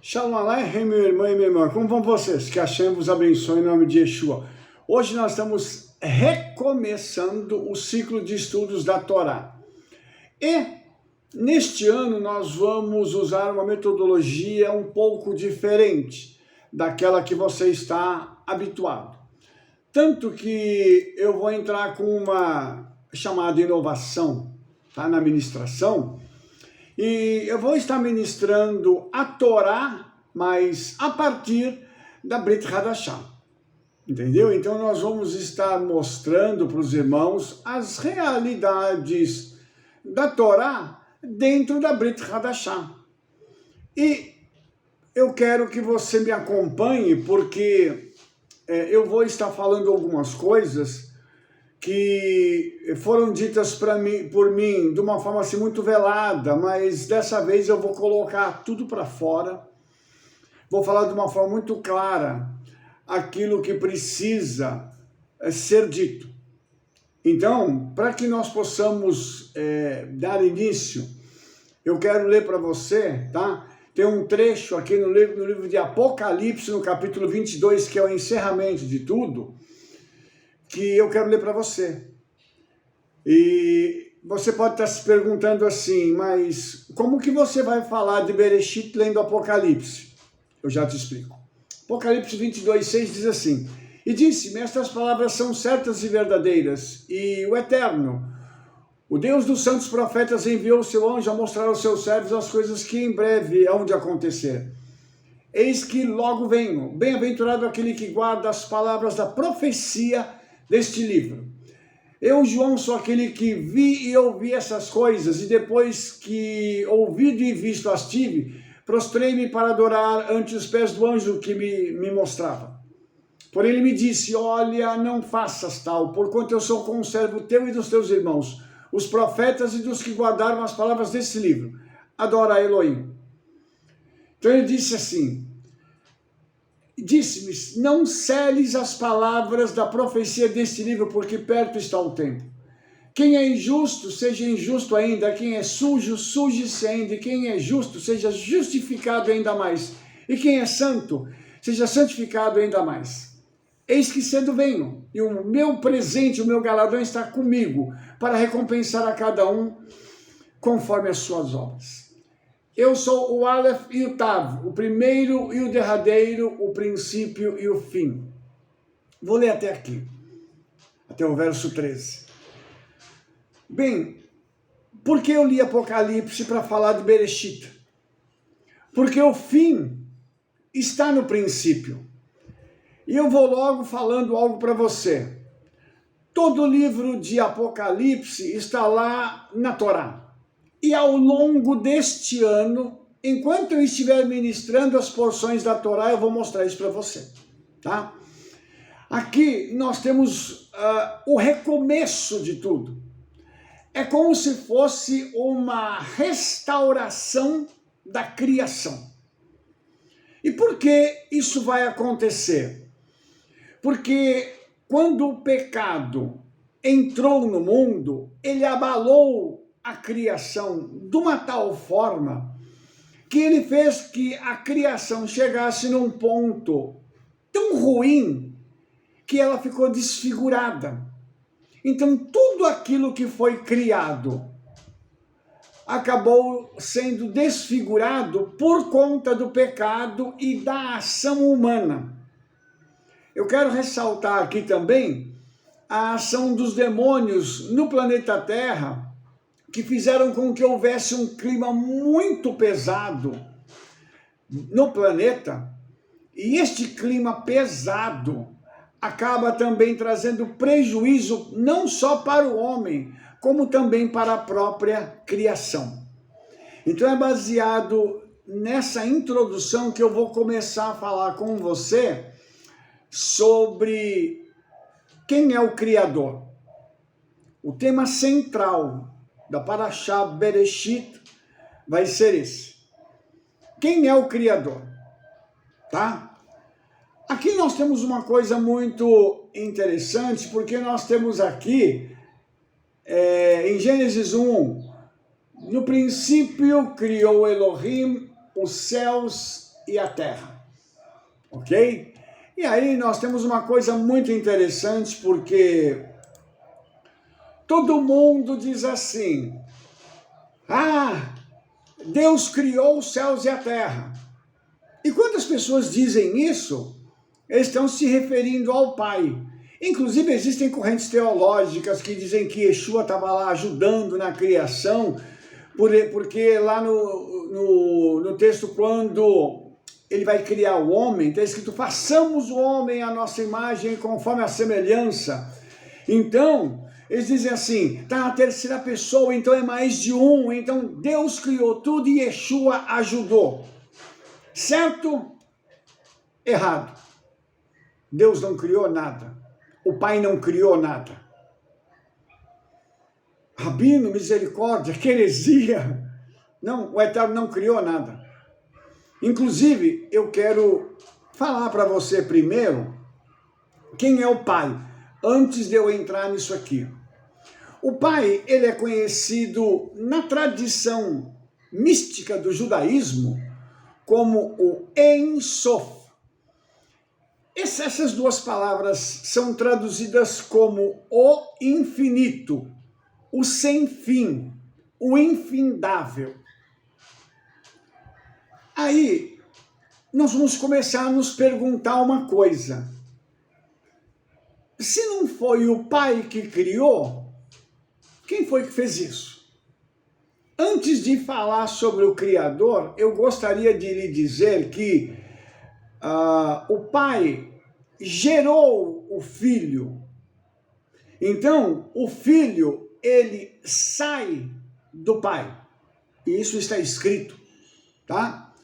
Shalom Aleichem, meu irmão e minha irmã, como vão vocês? Que Hashem vos abençoe em nome de Yeshua. Hoje nós estamos recomeçando o ciclo de estudos da Torá. E neste ano nós vamos usar uma metodologia um pouco diferente daquela que você está habituado. Tanto que eu vou entrar com uma chamada inovação, tá, na ministração. E eu vou estar ministrando a Torá, mas a partir da Brit Hadashah, entendeu? Então nós vamos estar mostrando para os irmãos as realidades da Torá dentro da Brit Hadashah. E eu quero que você me acompanhe, porque eu vou estar falando algumas coisas que foram ditas por mim de uma forma assim muito velada, mas dessa vez eu vou colocar tudo para fora, vou falar de uma forma muito clara aquilo que precisa ser dito. Então, para que nós possamos dar início, eu quero ler para você, tá? Tem um trecho aqui no livro de Apocalipse, no capítulo 22, que é o encerramento de tudo, que eu quero ler para você. E você pode estar se perguntando assim, mas como que você vai falar de Bereshit lendo Apocalipse? Eu já te explico. Apocalipse 22:6 diz assim: E disse-me, estas palavras são certas e verdadeiras, e o Eterno, o Deus dos santos profetas, enviou o seu anjo a mostrar aos seus servos as coisas que em breve hão de acontecer. Eis que logo venho, bem-aventurado aquele que guarda as palavras da profecia deste livro. Eu, João, sou aquele que vi e ouvi essas coisas, e depois que ouvido e visto as tive, prostrei-me para adorar ante os pés do anjo que me mostrava. Porém ele me disse, olha, não faças tal, porquanto eu sou conservo teu e dos teus irmãos, os profetas e dos que guardaram as palavras desse livro. Adora a Elohim. Então ele disse assim, disse-me, não seles as palavras da profecia deste livro, porque perto está o tempo. Quem é injusto, seja injusto ainda. Quem é sujo, suje-se ainda. E quem é justo, seja justificado ainda mais. E quem é santo, seja santificado ainda mais. Eis que cedo venho, e o meu presente, o meu galardão está comigo, para recompensar a cada um conforme as suas obras. Eu sou o Aleph e o Tav, o primeiro e o derradeiro, o princípio e o fim. Vou ler até aqui, até o verso 13. Bem, por que eu li Apocalipse para falar de Bereshit? Porque o fim está no princípio. E eu vou logo falando algo para você. Todo o livro de Apocalipse está lá na Torá. E ao longo deste ano, enquanto eu estiver ministrando as porções da Torá, eu vou mostrar isso para você, tá? Aqui nós temos o recomeço de tudo. É como se fosse uma restauração da criação. E por que isso vai acontecer? Porque quando o pecado entrou no mundo, ele abalou a criação de uma tal forma que ele fez que a criação chegasse num ponto tão ruim que ela ficou desfigurada. Então tudo aquilo que foi criado acabou sendo desfigurado por conta do pecado e da ação humana. Eu quero ressaltar aqui também a ação dos demônios no planeta Terra, que fizeram com que houvesse um clima muito pesado no planeta, e este clima pesado acaba também trazendo prejuízo não só para o homem, como também para a própria criação. Então é baseado nessa introdução que eu vou começar a falar com você sobre quem é o Criador. O tema central da Parashá Bereshit vai ser esse. Quem é o Criador? Tá? Aqui nós temos uma coisa muito interessante, porque nós temos aqui, em Gênesis 1, no princípio criou Elohim os céus e a terra, ok? E aí nós temos uma coisa muito interessante, porque todo mundo diz assim, Deus criou os céus e a terra. E quando as pessoas dizem isso, eles estão se referindo ao Pai. Inclusive existem correntes teológicas que dizem que Yeshua estava lá ajudando na criação, porque lá no texto, quando ele vai criar o homem, está escrito, façamos o homem à nossa imagem conforme a semelhança. Então, eles dizem assim, está na terceira pessoa, então é mais de um, então Deus criou tudo e Yeshua ajudou. Certo? Errado. Deus não criou nada. O Pai não criou nada. Rabino, misericórdia, que heresia. Não, o Eterno não criou nada. Inclusive, eu quero falar para você primeiro quem é o Pai, antes de eu entrar nisso aqui. O Pai, ele é conhecido na tradição mística do judaísmo como o Ein Sof. Essas duas palavras são traduzidas como o infinito, o sem fim, o infindável. Aí, nós vamos começar a nos perguntar uma coisa. Se não foi o Pai que criou, quem foi que fez isso? Antes de falar sobre o Criador, eu gostaria de lhe dizer que o Pai gerou o Filho. Então, o Filho, ele sai do Pai. E isso está escrito, tá?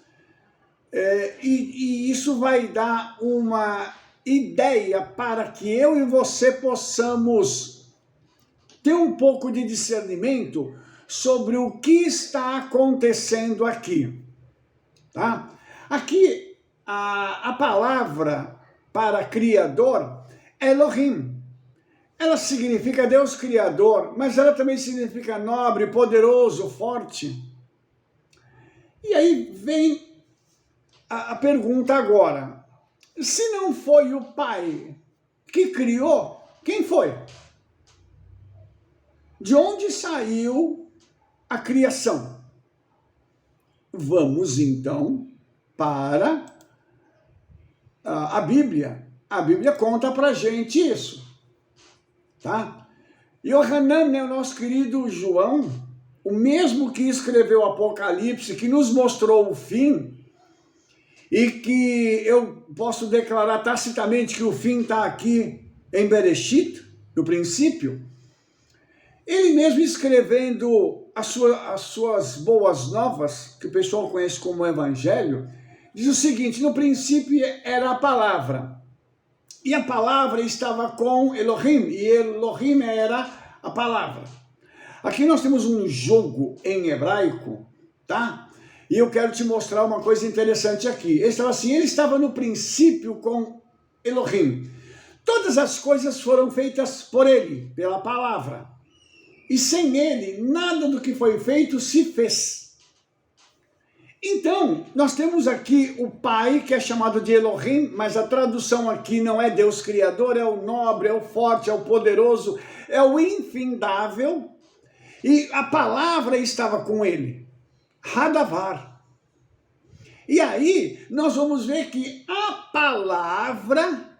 E isso vai dar uma ideia para que eu e você possamos ter um pouco de discernimento sobre o que está acontecendo aqui, tá? Aqui, a palavra para Criador é Elohim. Ela significa Deus Criador, mas ela também significa nobre, poderoso, forte. E aí vem a pergunta agora. Se não foi o Pai que criou, quem foi? De onde saiu a criação? Vamos então para a Bíblia. A Bíblia conta pra gente isso, tá? Yohanan, né, o nosso querido João, o mesmo que escreveu o Apocalipse, que nos mostrou o fim, e que eu posso declarar tacitamente que o fim está aqui em Bereshit, no princípio, ele mesmo escrevendo as suas boas novas, que o pessoal conhece como Evangelho, diz o seguinte, no princípio era a palavra, e a palavra estava com Elohim, e Elohim era a palavra. Aqui nós temos um jogo em hebraico, tá? E eu quero te mostrar uma coisa interessante aqui. Ele estava no princípio com Elohim. Todas as coisas foram feitas por ele, pela palavra. E sem ele, nada do que foi feito se fez. Então, nós temos aqui o Pai, que é chamado de Elohim, mas a tradução aqui não é Deus Criador, é o nobre, é o forte, é o poderoso, é o infindável. E a palavra estava com ele. Hadavar. E aí, nós vamos ver que a palavra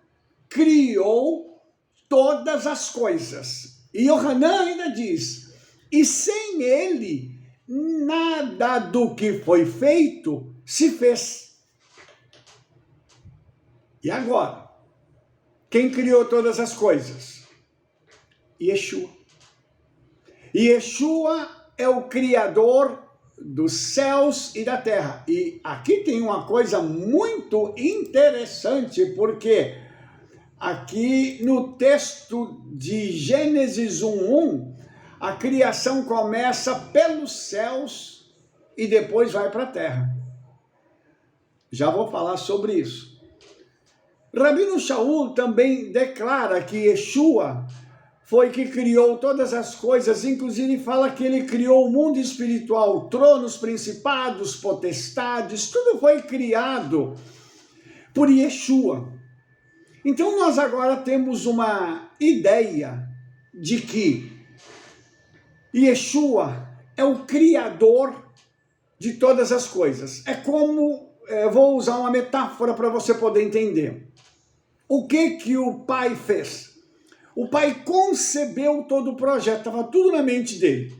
criou todas as coisas. E Yohanan ainda diz, e sem ele, nada do que foi feito se fez. E agora? Quem criou todas as coisas? Yeshua. E Yeshua é o Criador dos céus e da terra. E aqui tem uma coisa muito interessante, porque aqui no texto de Gênesis 1:1, a criação começa pelos céus e depois vai para a terra. Já vou falar sobre isso. Rabino Shaul também declara que Yeshua foi que criou todas as coisas, inclusive fala que ele criou o mundo espiritual, tronos, principados, potestades, tudo foi criado por Yeshua. Então nós agora temos uma ideia de que Yeshua é o criador de todas as coisas. É como, eu vou usar uma metáfora para você poder entender. O que o pai fez? O pai concebeu todo o projeto, estava tudo na mente dele.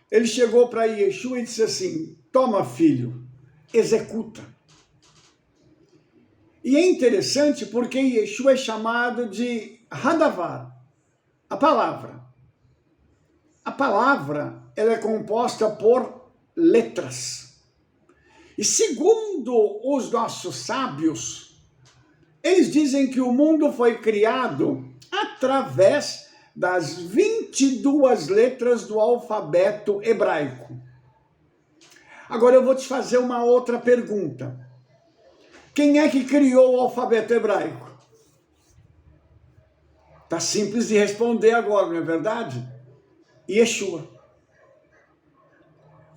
Ele chegou para Yeshua e disse assim, toma filho, executa. E é interessante porque Yeshua é chamado de Hadavar, a palavra. A palavra, ela é composta por letras. E segundo os nossos sábios, eles dizem que o mundo foi criado através das 22 letras do alfabeto hebraico. Agora eu vou te fazer uma outra pergunta. Quem é que criou o alfabeto hebraico? Tá simples de responder agora, não é verdade? Yeshua.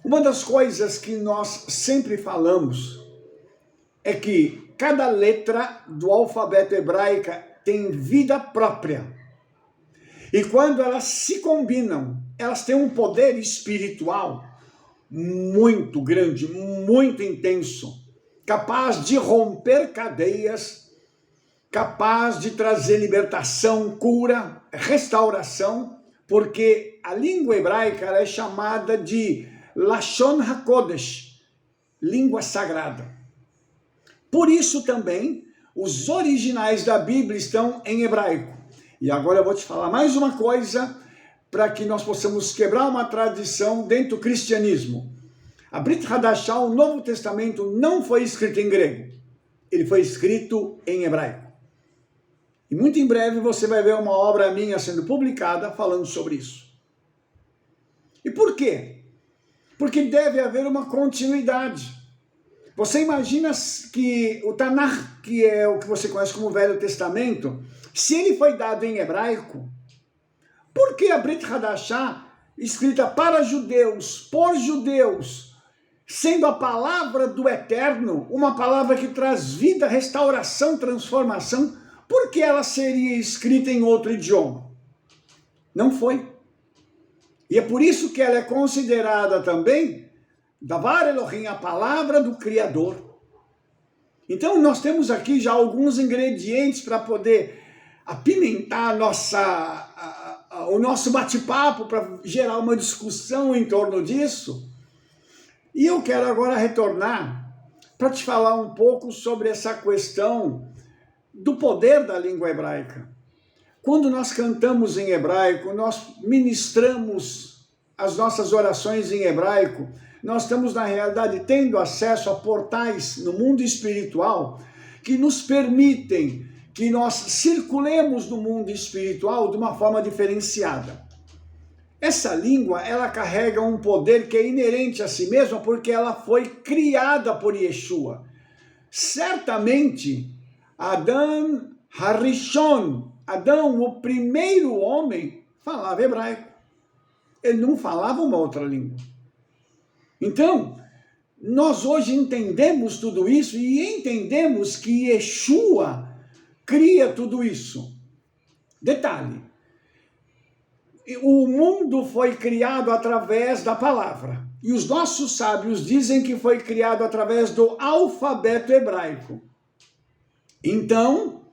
Uma das coisas que nós sempre falamos é que cada letra do alfabeto hebraico tem vida própria. E quando elas se combinam, elas têm um poder espiritual muito grande, muito intenso, capaz de romper cadeias, capaz de trazer libertação, cura, restauração, porque a língua hebraica ela é chamada de Lashon HaKodesh, língua sagrada. Por isso também, os originais da Bíblia estão em hebraico. E agora eu vou te falar mais uma coisa para que nós possamos quebrar uma tradição dentro do cristianismo. A Brit Hadashah, o Novo Testamento, não foi escrito em grego. Ele foi escrito em hebraico. E muito em breve você vai ver uma obra minha sendo publicada falando sobre isso. E por quê? Porque deve haver uma continuidade. Você imagina que o Tanakh, que é o que você conhece como Velho Testamento, se ele foi dado em hebraico, por que a Brit Hadashah, escrita para judeus, por judeus, sendo a palavra do Eterno, uma palavra que traz vida, restauração, transformação, por que ela seria escrita em outro idioma? Não foi. E é por isso que ela é considerada também Davar Elohim, a palavra do Criador. Então nós temos aqui já alguns ingredientes para poder apimentar o nosso bate-papo, para gerar uma discussão em torno disso. E eu quero agora retornar para te falar um pouco sobre essa questão do poder da língua hebraica. Quando nós cantamos em hebraico, nós ministramos as nossas orações em hebraico, nós estamos, na realidade, tendo acesso a portais no mundo espiritual que nos permitem que nós circulemos no mundo espiritual de uma forma diferenciada. Essa língua, ela carrega um poder que é inerente a si mesma porque ela foi criada por Yeshua. Certamente, Adão Harishon, Adão, o primeiro homem, falava hebraico. Ele não falava uma outra língua. Então, nós hoje entendemos tudo isso e entendemos que Yeshua cria tudo isso. Detalhe, o mundo foi criado através da palavra. E os nossos sábios dizem que foi criado através do alfabeto hebraico. Então,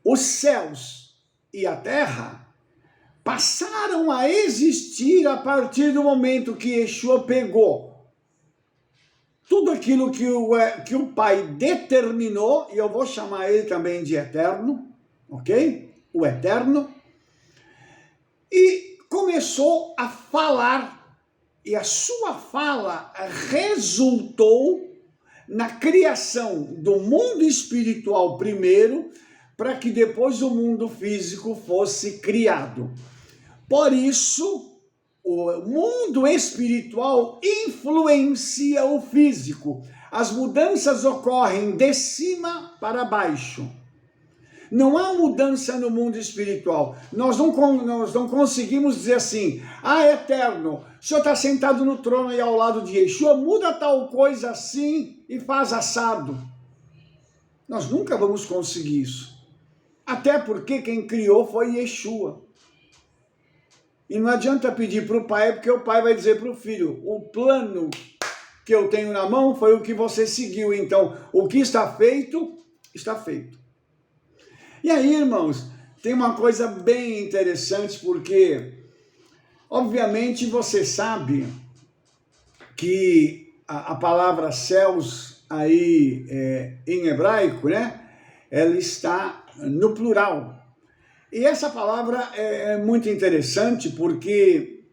os céus e a terra passaram a existir a partir do momento que Yeshua pegou tudo aquilo que o Pai determinou, e eu vou chamar ele também de eterno, ok? O eterno, e começou a falar, e a sua fala resultou na criação do mundo espiritual primeiro, para que depois o mundo físico fosse criado. Por isso, o mundo espiritual influencia o físico. As mudanças ocorrem de cima para baixo. Não há mudança no mundo espiritual. Nós não conseguimos dizer assim, eterno, o Senhor está sentado no trono e ao lado de Yeshua, muda tal coisa assim e faz assado. Nós nunca vamos conseguir isso. Até porque quem criou foi Yeshua. E não adianta pedir para o pai, porque o pai vai dizer para o filho, o plano que eu tenho na mão foi o que você seguiu. Então, o que está feito, está feito. E aí, irmãos, tem uma coisa bem interessante, porque, obviamente, você sabe que a palavra céus aí em hebraico, né? Ela está no plural. E essa palavra é muito interessante, porque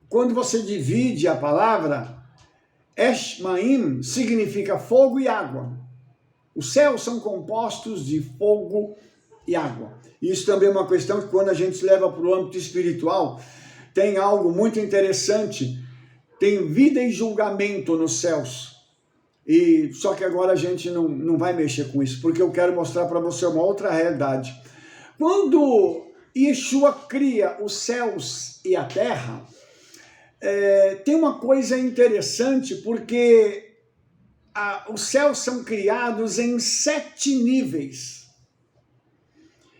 quando você divide a palavra, Eshmaim significa fogo e água. Os céus são compostos de fogo e água. Isso também é uma questão que quando a gente leva para o âmbito espiritual, tem algo muito interessante. Tem vida e julgamento nos céus. E só que agora a gente não vai mexer com isso, porque eu quero mostrar para você uma outra realidade. Quando Yeshua cria os céus e a terra, tem uma coisa interessante, porque os céus são criados em 7 níveis.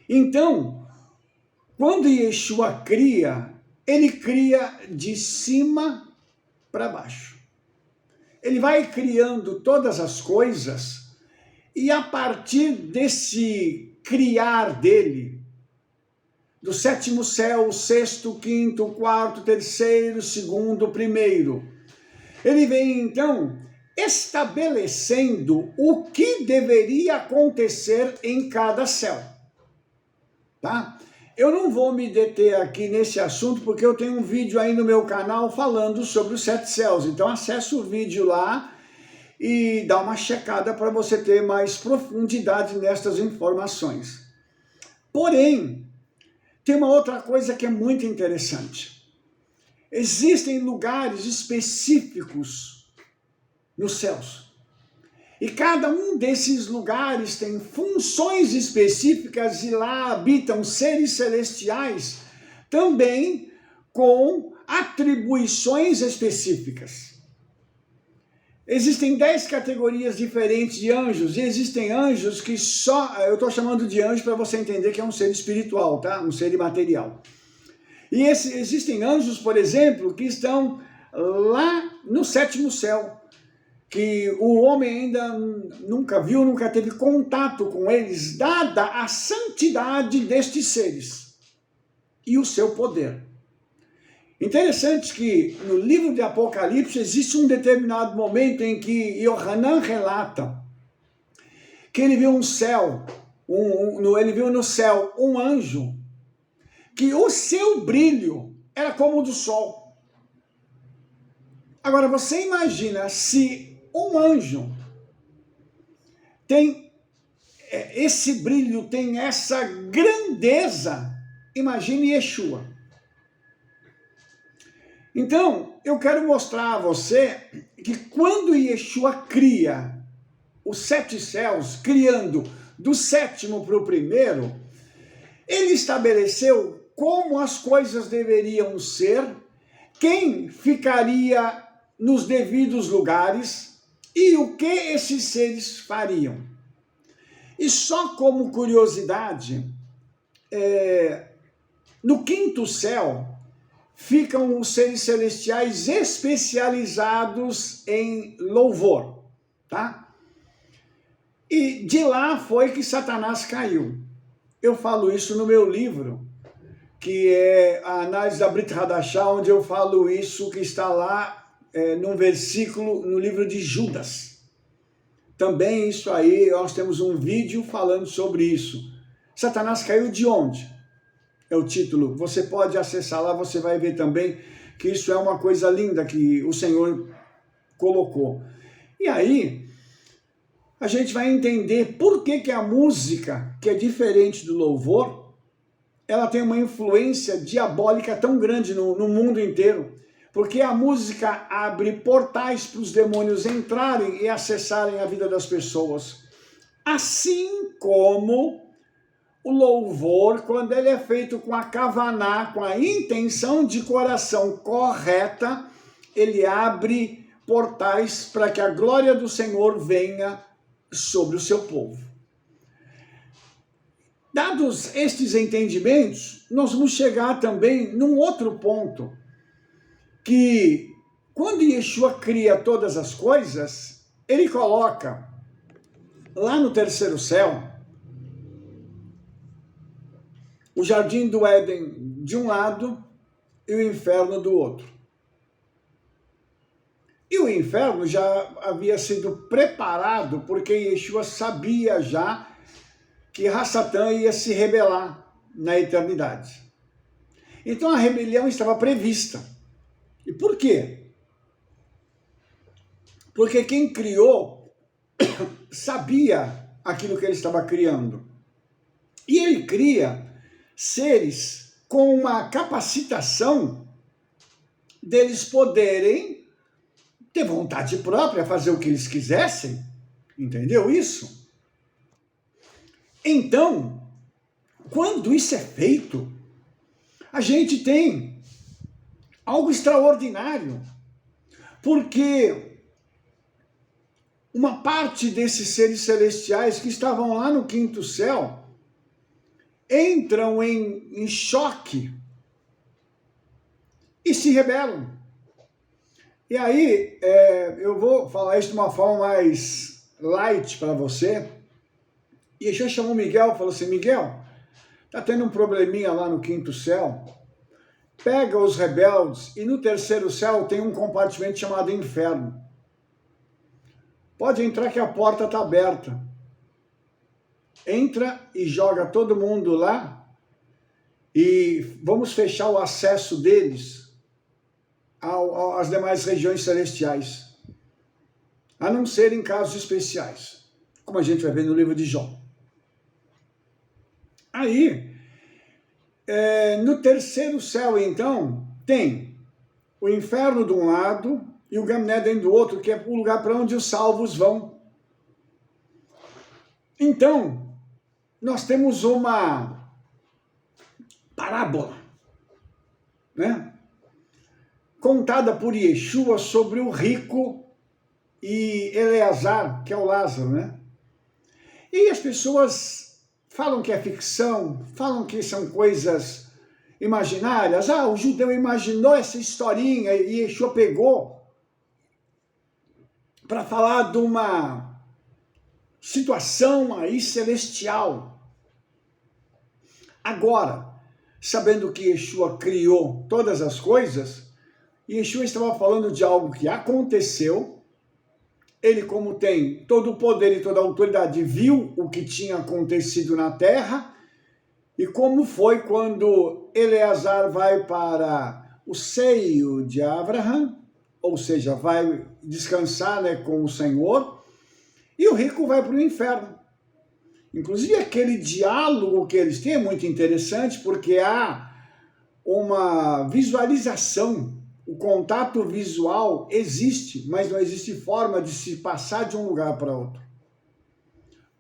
Então, quando Yeshua cria, ele cria de cima para baixo. Ele vai criando todas as coisas e a partir desse criar dele, do 7º céu, o 6º, 5º, 4º, 3º, 2º, 1º, ele vem então estabelecendo o que deveria acontecer em cada céu. Tá? Eu não vou me deter aqui nesse assunto, porque eu tenho um vídeo aí no meu canal falando sobre os 7 céus. Então acesse o vídeo lá e dá uma checada para você ter mais profundidade nestas informações. Porém, tem uma outra coisa que é muito interessante. Existem lugares específicos nos céus. E cada um desses lugares tem funções específicas e lá habitam seres celestiais também com atribuições específicas. Existem 10 categorias diferentes de anjos e existem anjos que eu estou chamando de anjo para você entender que é um ser espiritual, tá? Um ser imaterial. E existem anjos, por exemplo, que estão lá no 7º céu, que o homem ainda nunca viu, nunca teve contato com eles, dada a santidade destes seres e o seu poder. Interessante que no livro de Apocalipse existe um determinado momento em que Yohanan relata que ele viu um céu, ele viu no céu um anjo, que o seu brilho era como o do sol. Agora você imagina se um anjo tem esse brilho, tem essa grandeza, imagine Yeshua. Então, eu quero mostrar a você que quando Yeshua cria os 7 céus, criando do 7º para o 1º, ele estabeleceu como as coisas deveriam ser, quem ficaria nos devidos lugares e o que esses seres fariam. E só como curiosidade, no 5º céu ficam os seres celestiais especializados em louvor, tá? E de lá foi que Satanás caiu. Eu falo isso no meu livro, que é a análise da Brit Hadashah, onde eu falo isso, que está lá num versículo no livro de Judas. Também isso aí, nós temos um vídeo falando sobre isso. Satanás caiu de onde? É o título. Você pode acessar lá, você vai ver também que isso é uma coisa linda que o Senhor colocou. E aí, a gente vai entender por que a música, que é diferente do louvor, ela tem uma influência diabólica tão grande no mundo inteiro. Porque a música abre portais para os demônios entrarem e acessarem a vida das pessoas. Assim como O louvor, quando ele é feito com a kavaná, com a intenção de coração correta, ele abre portais para que a glória do Senhor venha sobre o seu povo. Dados estes entendimentos, nós vamos chegar também num outro ponto, que quando Yeshua cria todas as coisas, ele coloca lá no terceiro céu o jardim do Éden de um lado e o inferno do outro. E o inferno já havia sido preparado porque Yeshua sabia já que Hassatã ia se rebelar na eternidade. Então a rebelião estava prevista. E por quê? Porque quem criou sabia aquilo que ele estava criando. E ele cria seres com uma capacitação deles poderem ter vontade própria, fazer o que eles quisessem. Entendeu isso? Então, quando isso é feito, a gente tem algo extraordinário, porque uma parte desses seres celestiais que estavam lá no quinto céu entram em choque e se rebelam. E aí, eu vou falar isso de uma forma mais light para você. E Yeshua chamou Miguel e falou assim, Miguel, tá tendo um probleminha lá no quinto céu, pega os rebeldes e no terceiro céu tem um compartimento chamado inferno. Pode entrar que a porta está aberta. Entra e joga todo mundo lá e vamos fechar o acesso deles às demais regiões celestiais, a não ser em casos especiais, como a gente vai ver no livro de Jó. Aí, no terceiro céu, então, tem o inferno de um lado e o Gan Eden do outro, que é o lugar para onde os salvos vão. Então, nós temos uma parábola, né? Contada por Yeshua sobre o rico e Eleazar, que é o Lázaro, né? E as pessoas falam que é ficção, falam que são coisas imaginárias. Ah, o judeu imaginou essa historinha e Yeshua pegou para falar de uma situação aí celestial. Agora, sabendo que Yeshua criou todas as coisas, Yeshua estava falando de algo que aconteceu. Ele, como tem todo o poder e toda a autoridade, viu o que tinha acontecido na terra e como foi quando Eleazar vai para o seio de Abraham, ou seja, vai descansar, né, com o Senhor, e o rico vai para o inferno. Inclusive, aquele diálogo que eles têm é muito interessante, porque há uma visualização. O contato visual existe, mas não existe forma de se passar de um lugar para outro.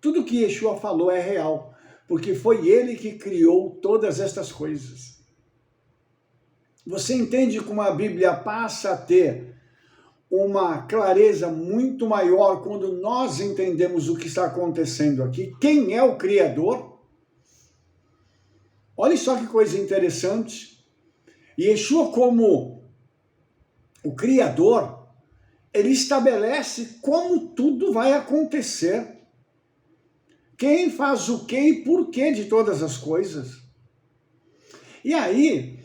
Tudo que Yeshua falou é real, porque foi ele que criou todas estas coisas. Você entende como a Bíblia passa a ter uma clareza muito maior quando nós entendemos o que está acontecendo aqui? Quem é o Criador? Olha só que coisa interessante. Yeshua, como o Criador, ele estabelece como tudo vai acontecer. Quem faz o que e por que de todas as coisas. E aí,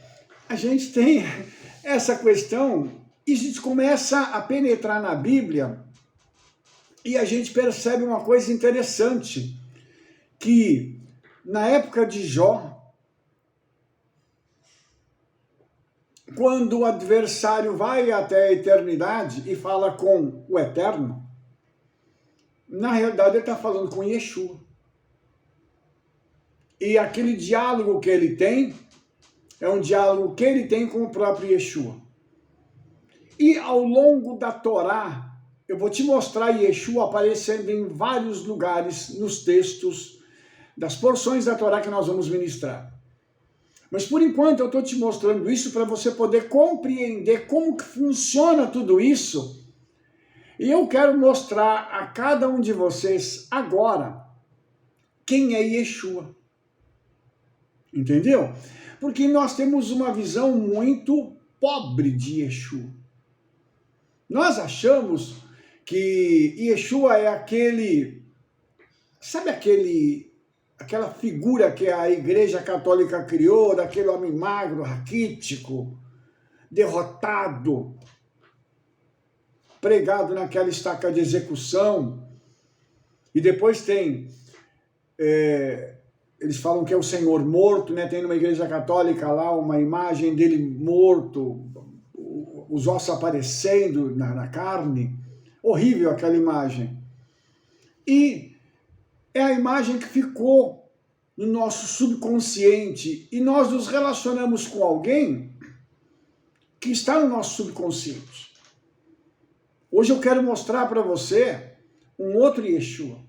a gente tem essa questão e a gente começa a penetrar na Bíblia e a gente percebe uma coisa interessante, que na época de Jó, quando o adversário vai até a eternidade e fala com o Eterno, na realidade ele está falando com Yeshua. E aquele diálogo que ele tem, é um diálogo que ele tem com o próprio Yeshua. E ao longo da Torá, eu vou te mostrar Yeshua aparecendo em vários lugares nos textos das porções da Torá que nós vamos ministrar. Mas por enquanto eu estou te mostrando isso para você poder compreender como que funciona tudo isso. E eu quero mostrar a cada um de vocês agora quem é Yeshua. Entendeu? Porque nós temos uma visão muito pobre de Yeshua. Nós achamos que Yeshua é aquele, sabe aquela figura que a Igreja Católica criou, daquele homem magro, raquítico, derrotado, pregado naquela estaca de execução, e depois tem, eles falam que é o Senhor morto, né? Tem numa igreja católica lá uma imagem dele morto, os ossos aparecendo na carne, horrível aquela imagem. E é a imagem que ficou no nosso subconsciente, e nós nos relacionamos com alguém que está no nosso subconsciente. Hoje eu quero mostrar para você um outro Yeshua.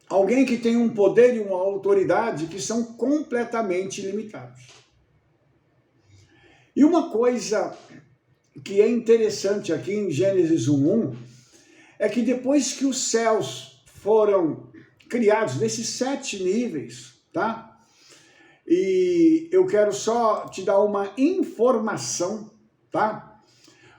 Alguém que tem um poder e uma autoridade que são completamente limitados. E uma coisa que é interessante aqui em Gênesis 1:1 é que depois que os céus foram criados nesses 7 níveis, tá? E eu quero só te dar uma informação, tá?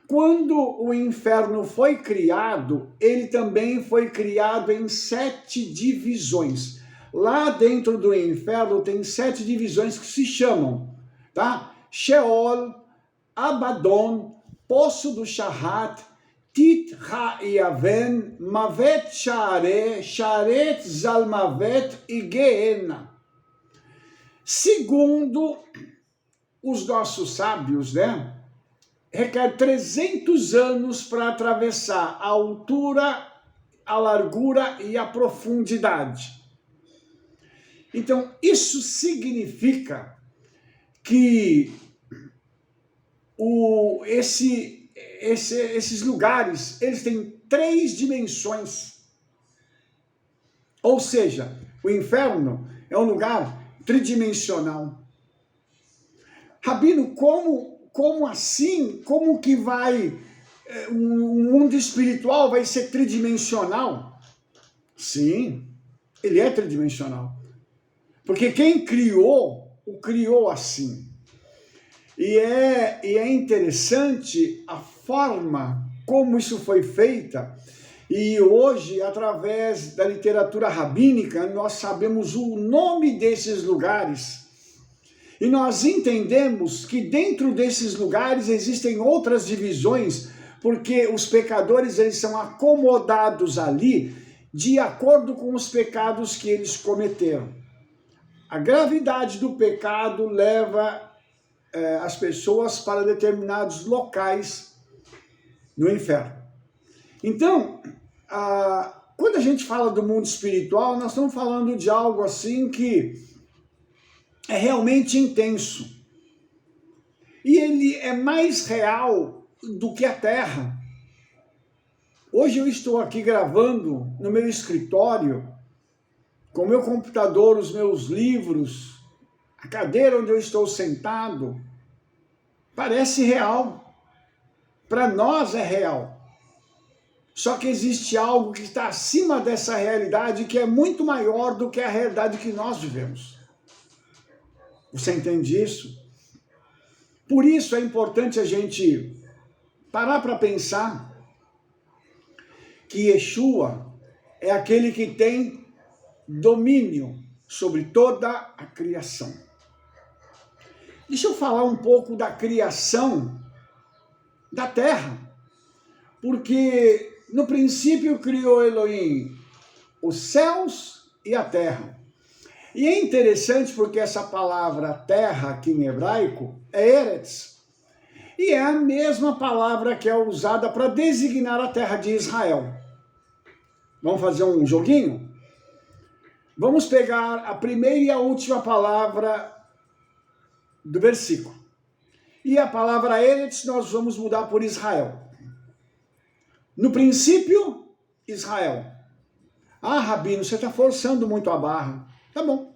Quando o inferno foi criado, ele também foi criado em 7 divisões. Lá dentro do inferno tem 7 divisões que se chamam, tá? Sheol, Abaddon, Poço do Shahat, Tit Ha-Yaven, Mavet Share, Sharet Zalmavet e Gehenna. Segundo os nossos sábios, né? Requer 300 anos para atravessar a altura, a largura e a profundidade. Então, isso significa que esses lugares, eles têm 3 dimensões. Ou seja, o inferno é um lugar tridimensional. Rabino, como assim? Como que o mundo espiritual vai ser tridimensional? Sim, ele é tridimensional. Porque quem criou, o criou assim. E é interessante a forma como isso foi feita. E hoje, através da literatura rabínica, nós sabemos o nome desses lugares. E nós entendemos que dentro desses lugares existem outras divisões, porque os pecadores eles são acomodados ali de acordo com os pecados que eles cometeram. A gravidade do pecado leva as pessoas para determinados locais no inferno. Então, quando a gente fala do mundo espiritual, nós estamos falando de algo assim que é realmente intenso. E ele é mais real do que a Terra. Hoje eu estou aqui gravando no meu escritório, com o meu computador, os meus livros, a cadeira onde eu estou sentado. Parece real. Para nós é real. Só que existe algo que está acima dessa realidade, que é muito maior do que a realidade que nós vivemos. Você entende isso? Por isso é importante a gente parar para pensar que Yeshua é aquele que tem domínio sobre toda a criação. Deixa eu falar um pouco da criação da terra, porque no princípio criou Elohim os céus e a terra. E é interessante porque essa palavra terra aqui em hebraico é Eretz, e é a mesma palavra que é usada para designar a terra de Israel. Vamos fazer um joguinho? Vamos pegar a primeira e a última palavra do versículo. E a palavra Eretz nós vamos mudar por Israel. No princípio, Israel. Ah, Rabino, você está forçando muito a barra. Tá bom.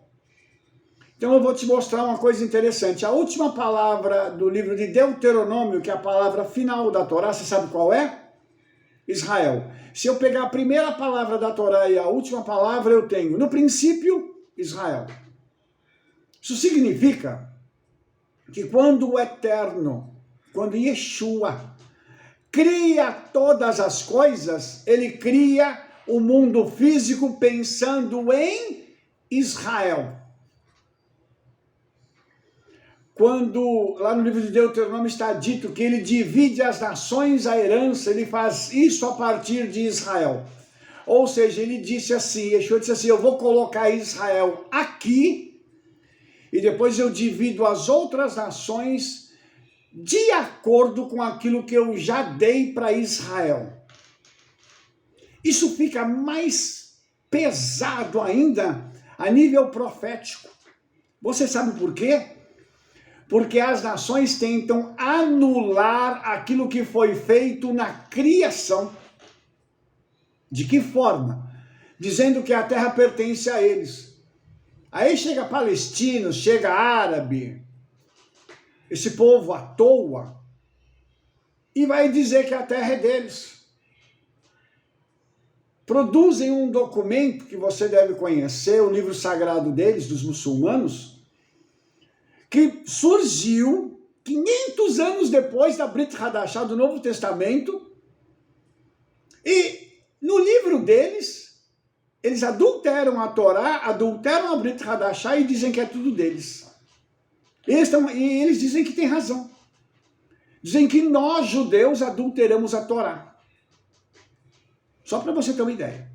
Então eu vou te mostrar uma coisa interessante. A última palavra do livro de Deuteronômio, que é a palavra final da Torá, você sabe qual é? Israel. Se eu pegar a primeira palavra da Torá e a última palavra, eu tenho, no princípio, Israel. Isso significa que quando o Eterno, quando Yeshua cria todas as coisas, ele cria o mundo físico pensando em Israel. Quando lá no livro de Deuteronômio está dito que ele divide as nações a herança, ele faz isso a partir de Israel. Ou seja, ele disse assim, Yeshua disse assim, eu vou colocar Israel aqui e depois eu divido as outras nações de acordo com aquilo que eu já dei para Israel. Isso fica mais pesado ainda a nível profético. Você sabe por quê? Porque as nações tentam anular aquilo que foi feito na criação. De que forma? Dizendo que a terra pertence a eles. Aí chega palestinos, chega árabe, esse povo à toa, e vai dizer que a terra é deles. Produzem um documento que você deve conhecer, o livro sagrado deles, dos muçulmanos, que surgiu 500 anos depois da Brit Hadashah, do Novo Testamento, e no livro deles, eles adulteram a Torá, adulteram a Brit Hadashah e dizem que é tudo deles. E eles dizem que tem razão. Dizem que nós, judeus, adulteramos a Torá. Só para você ter uma ideia.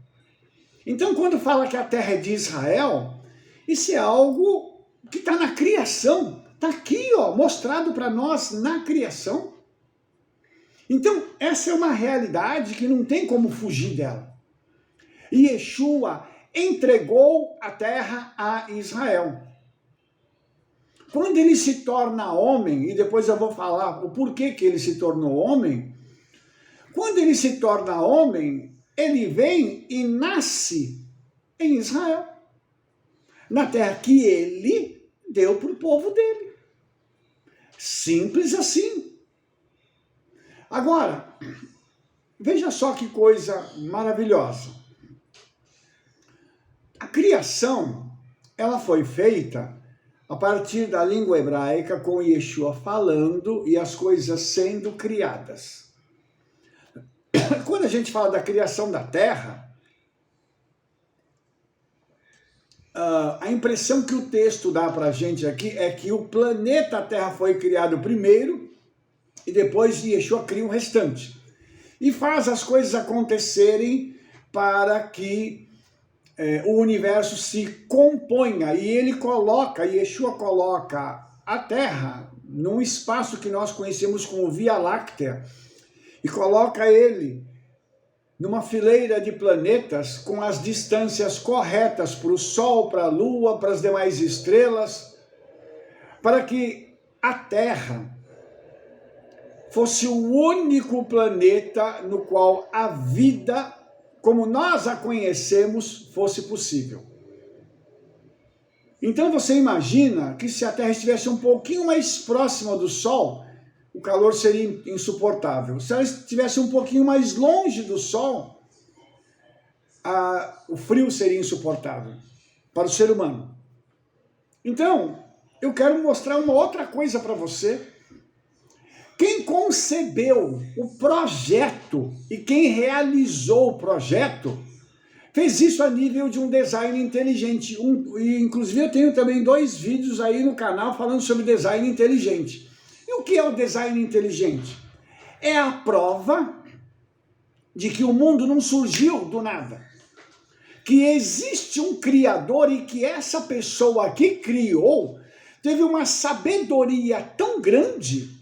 Então, quando fala que a terra é de Israel, isso é algo que está na criação. Está aqui, ó, mostrado para nós na criação. Então, essa é uma realidade que não tem como fugir dela. E Yeshua entregou a terra a Israel. Quando ele se torna homem, e depois eu vou falar o porquê que ele se tornou homem, quando ele se torna homem, ele vem e nasce em Israel, na terra que ele deu para o povo dele. Simples assim. Agora, veja só que coisa maravilhosa. A criação, ela foi feita a partir da língua hebraica, com Yeshua falando e as coisas sendo criadas. Quando a gente fala da criação da terra, a impressão que o texto dá para a gente aqui é que o planeta Terra foi criado primeiro e depois Yeshua cria o restante. E faz as coisas acontecerem para que o universo se componha. E Yeshua coloca a Terra num espaço que nós conhecemos como Via Láctea e coloca ele numa fileira de planetas com as distâncias corretas para o Sol, para a Lua, para as demais estrelas, para que a Terra fosse o único planeta no qual a vida, como nós a conhecemos, fosse possível. Então você imagina que se a Terra estivesse um pouquinho mais próxima do Sol, o calor seria insuportável. Se ela estivesse um pouquinho mais longe do Sol, o frio seria insuportável para o ser humano. Então, eu quero mostrar uma outra coisa para você. Quem concebeu o projeto e quem realizou o projeto fez isso a nível de um design inteligente. E inclusive eu tenho também 2 vídeos aí no canal falando sobre design inteligente. E o que é o design inteligente? É a prova de que o mundo não surgiu do nada. Que existe um criador e que essa pessoa que criou teve uma sabedoria tão grande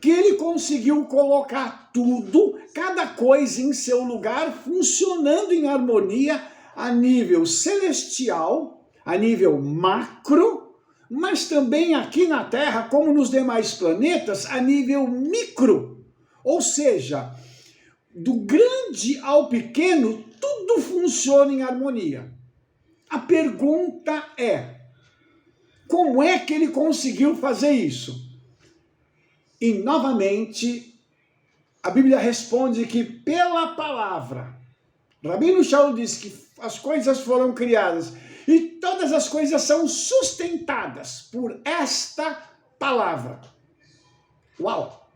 que ele conseguiu colocar tudo, cada coisa em seu lugar, funcionando em harmonia a nível celestial, a nível macro, mas também aqui na Terra, como nos demais planetas, a nível micro. Ou seja, do grande ao pequeno, tudo funciona em harmonia. A pergunta é, como é que ele conseguiu fazer isso? E, novamente, a Bíblia responde que pela palavra, Rabino Shaul diz que as coisas foram criadas e todas as coisas são sustentadas por esta palavra. Uau!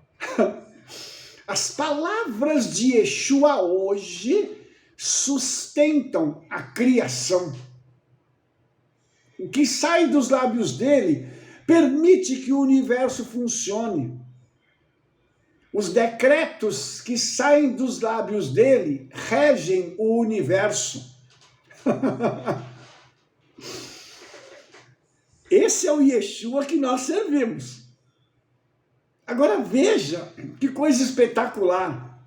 As palavras de Yeshua hoje sustentam a criação. O que sai dos lábios dele permite que o universo funcione. Os decretos que saem dos lábios dele regem o universo. Esse é o Yeshua que nós servimos. Agora veja que coisa espetacular.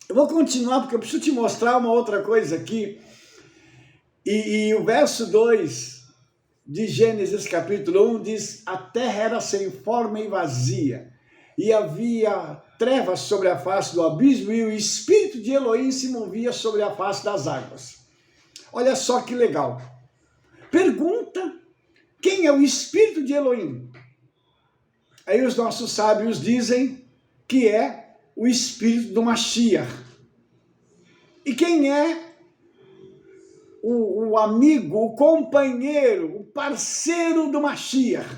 Eu vou continuar porque eu preciso te mostrar uma outra coisa aqui. E o verso 2 de Gênesis capítulo 1 diz: a terra era sem forma e vazia, e havia trevas sobre a face do abismo, e o Espírito de Elohim se movia sobre a face das águas. Olha só que legal. Pergunta, quem é o Espírito de Elohim? Aí os nossos sábios dizem que é o Espírito do Mashiach. E quem é o amigo, o companheiro, o parceiro do Mashiach?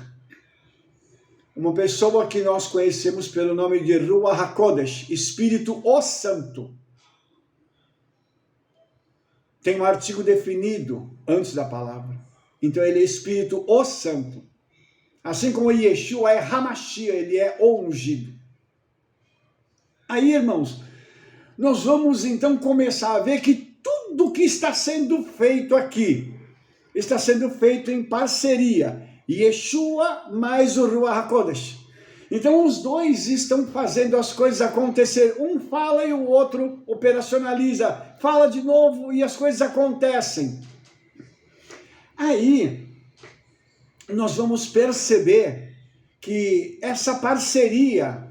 Uma pessoa que nós conhecemos pelo nome de Ruach HaKodesh, Espírito o Santo. Tem um artigo definido antes da palavra. Então ele é Espírito o Santo. Assim como Yeshua é Hamashiach, ele é o ungido. Aí, irmãos, nós vamos então começar a ver que tudo que está sendo feito aqui está sendo feito em parceria. Yeshua mais o Ruach HaKodesh. Então os dois estão fazendo as coisas acontecer. Um fala e o outro operacionaliza. Fala de novo e as coisas acontecem. Aí nós vamos perceber que essa parceria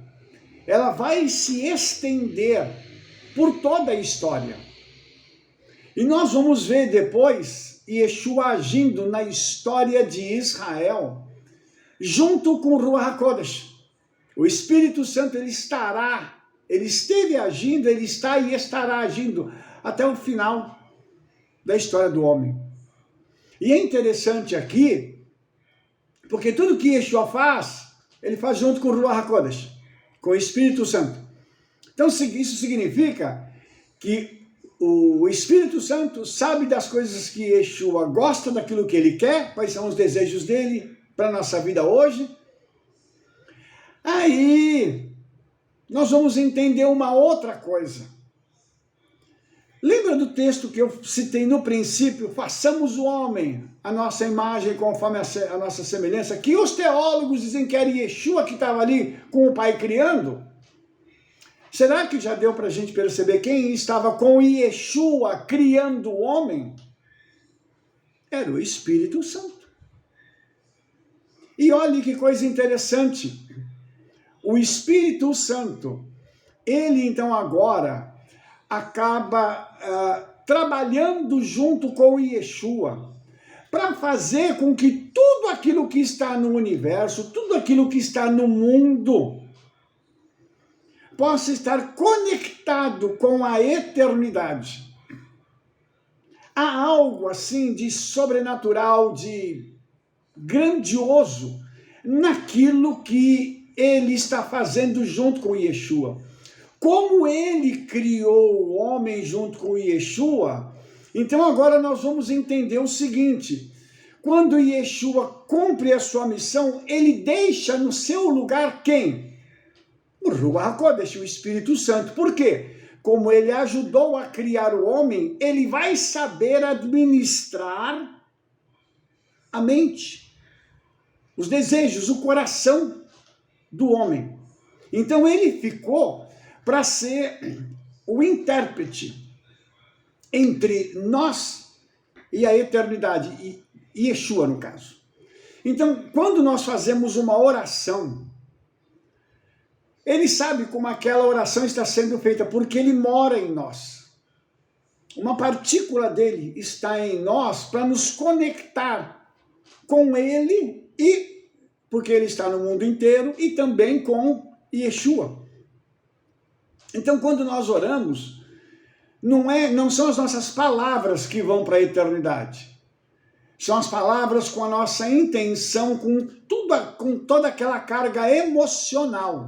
ela vai se estender por toda a história. E nós vamos ver depois Yeshua agindo na história de Israel, junto com o Ruach HaKodesh. O Espírito Santo, ele esteve agindo, ele está e estará agindo até o final da história do homem. E é interessante aqui, porque tudo que Yeshua faz, ele faz junto com o Ruach HaKodesh, com o Espírito Santo. Então isso significa que o Espírito Santo sabe das coisas que Yeshua gosta, daquilo que ele quer, quais são os desejos dele para a nossa vida hoje. Aí, nós vamos entender uma outra coisa. Lembra do texto que eu citei no princípio? Façamos o homem a nossa imagem conforme a nossa semelhança, que os teólogos dizem que era Yeshua que estava ali com o Pai criando. Será que já deu para a gente perceber quem estava com Yeshua criando o homem? Era o Espírito Santo. E olhe que coisa interessante. O Espírito Santo, ele então agora acaba trabalhando junto com Yeshua para fazer com que tudo aquilo que está no universo, tudo aquilo que está no mundo, possa estar conectado com a eternidade. Há algo assim de sobrenatural, de grandioso naquilo que ele está fazendo junto com Yeshua. Como ele criou o homem junto com Yeshua, então agora nós vamos entender o seguinte: quando Yeshua cumpre a sua missão, ele deixa no seu lugar quem? O Ruach HaKodesh, o Espírito Santo. Por quê? Como ele ajudou a criar o homem, ele vai saber administrar a mente, os desejos, o coração do homem. Então ele ficou para ser o intérprete entre nós e a eternidade, e Yeshua no caso. Então, quando nós fazemos uma oração, ele sabe como aquela oração está sendo feita, porque ele mora em nós. uma partícula dele está em nós para nos conectar com ele, e porque ele está no mundo inteiro, e também com Yeshua. Então, quando nós oramos, não são as nossas palavras que vão para a eternidade. São as palavras com a nossa intenção, com toda aquela carga emocional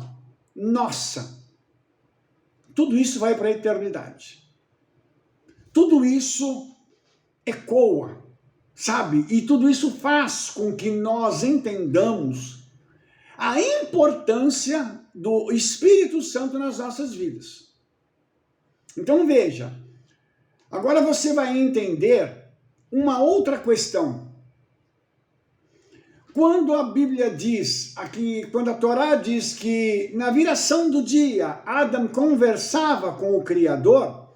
nossa. Tudo isso vai para a eternidade. Tudo isso ecoa, sabe? E tudo isso faz com que nós entendamos a importância do Espírito Santo nas nossas vidas. Então veja, agora você vai entender uma outra questão. Quando a Bíblia diz, aqui, quando a Torá diz que na viração do dia Adão conversava com o Criador,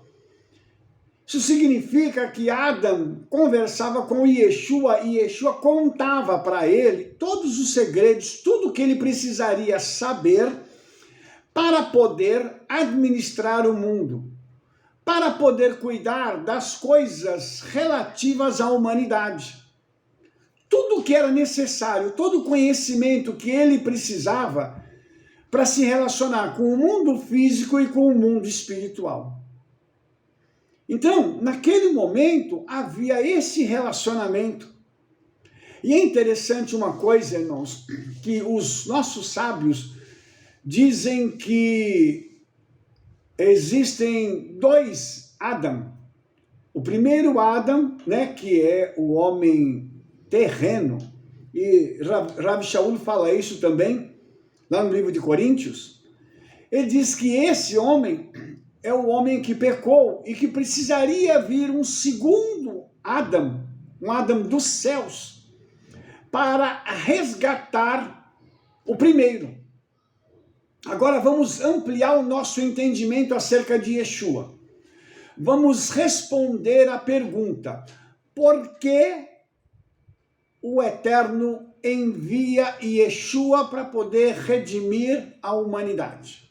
isso significa que Adão conversava com Yeshua e Yeshua contava para ele todos os segredos, tudo que ele precisaria saber para poder administrar o mundo, para poder cuidar das coisas relativas à humanidade. Tudo que era necessário, todo o conhecimento que ele precisava para se relacionar com o mundo físico e com o mundo espiritual. Então, naquele momento, havia esse relacionamento. E é interessante uma coisa, irmãos, que os nossos sábios dizem que existem dois Adão. O primeiro Adão, né, que é o homem terreno, e Rav Shaul fala isso também, lá no livro de Coríntios. Ele diz que esse homem é o homem que pecou e que precisaria vir um segundo Adão, um Adão dos céus, para resgatar o primeiro. Agora vamos ampliar o nosso entendimento acerca de Yeshua. Vamos responder à pergunta: por que o Eterno envia Yeshua para poder redimir a humanidade?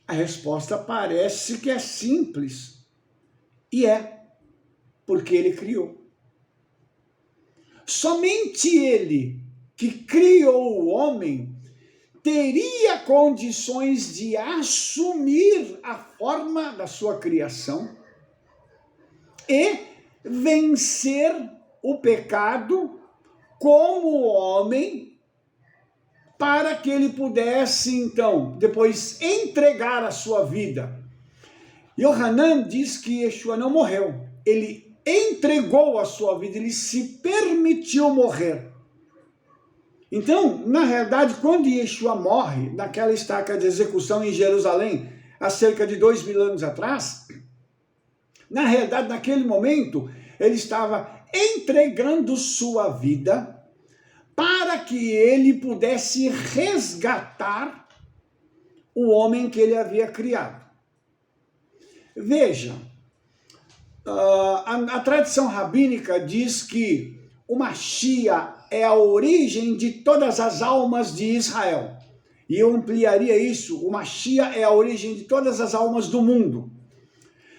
A resposta parece que é simples. E é, porque ele criou. Somente ele, que criou o homem, teria condições de assumir a forma da sua criação e vencer o pecado como homem, para que ele pudesse, então, depois entregar a sua vida. Yohanan diz que Yeshua não morreu, ele entregou a sua vida, ele se permitiu morrer. Então, na realidade, quando Yeshua morre, naquela estaca de execução em Jerusalém, há cerca de 2000 anos atrás, na realidade, naquele momento, ele estava entregando sua vida para que ele pudesse resgatar o homem que ele havia criado. Veja, a tradição rabínica diz que o Mashiach é a origem de todas as almas de Israel. E eu ampliaria isso: o Mashiach é a origem de todas as almas do mundo.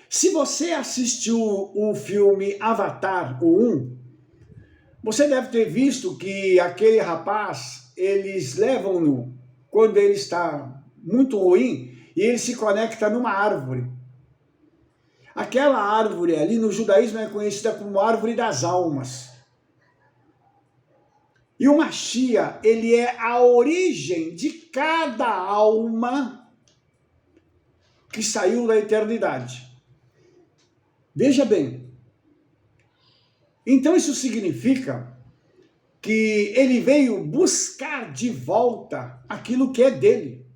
Se você assistiu o filme Avatar, o 1, você deve ter visto que aquele rapaz, eles levam-no quando ele está muito ruim e ele se conecta numa árvore. Aquela árvore ali no judaísmo é conhecida como árvore das almas. E o Mashiach, ele é a origem de cada alma que saiu da eternidade. Veja bem. Então isso significa que ele veio buscar de volta aquilo que é dele.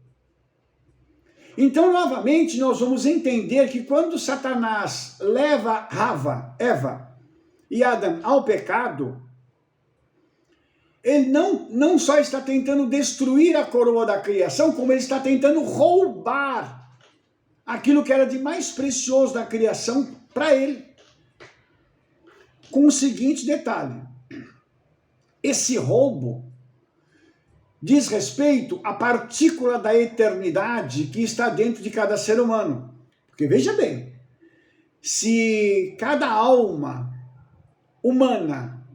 Então, novamente, nós vamos entender que quando Satanás leva Eva e Adão ao pecado, ele não só está tentando destruir a coroa da criação, como ele está tentando roubar aquilo que era de mais precioso da criação para ele. Com o seguinte detalhe: esse roubo diz respeito à partícula da eternidade que está dentro de cada ser humano. Porque veja bem, se cada alma humana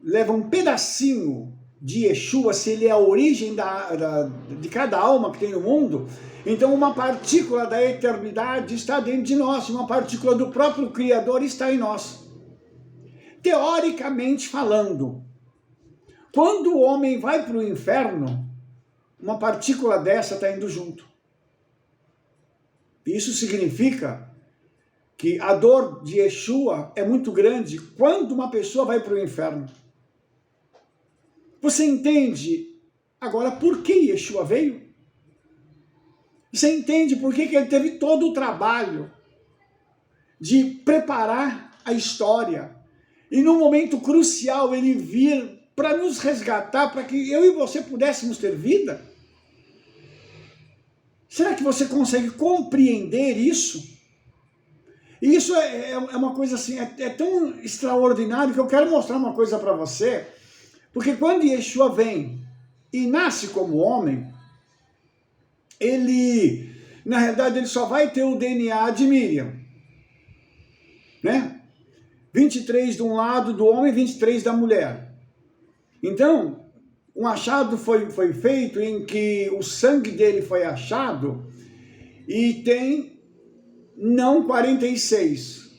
leva um pedacinho de Yeshua, se ele é a origem de cada alma que tem no mundo, então uma partícula da eternidade está dentro de nós, uma partícula do próprio Criador está em nós. Teoricamente falando, quando o homem vai para o inferno, uma partícula dessa está indo junto. Isso significa que a dor de Yeshua é muito grande quando uma pessoa vai para o inferno. Você entende agora por que Yeshua veio? Você entende por que ele teve todo o trabalho de preparar a história e num momento crucial ele vir para nos resgatar, para que eu e você pudéssemos ter vida? Será que você consegue compreender isso? E isso é uma coisa assim, é tão extraordinário que eu quero mostrar uma coisa para você, porque quando Yeshua vem e nasce como homem, ele, na realidade, ele só vai ter o DNA de Miriam, né? 23 de um lado do homem, 23 da mulher. Então, um achado foi feito em que o sangue dele foi achado e tem não 46.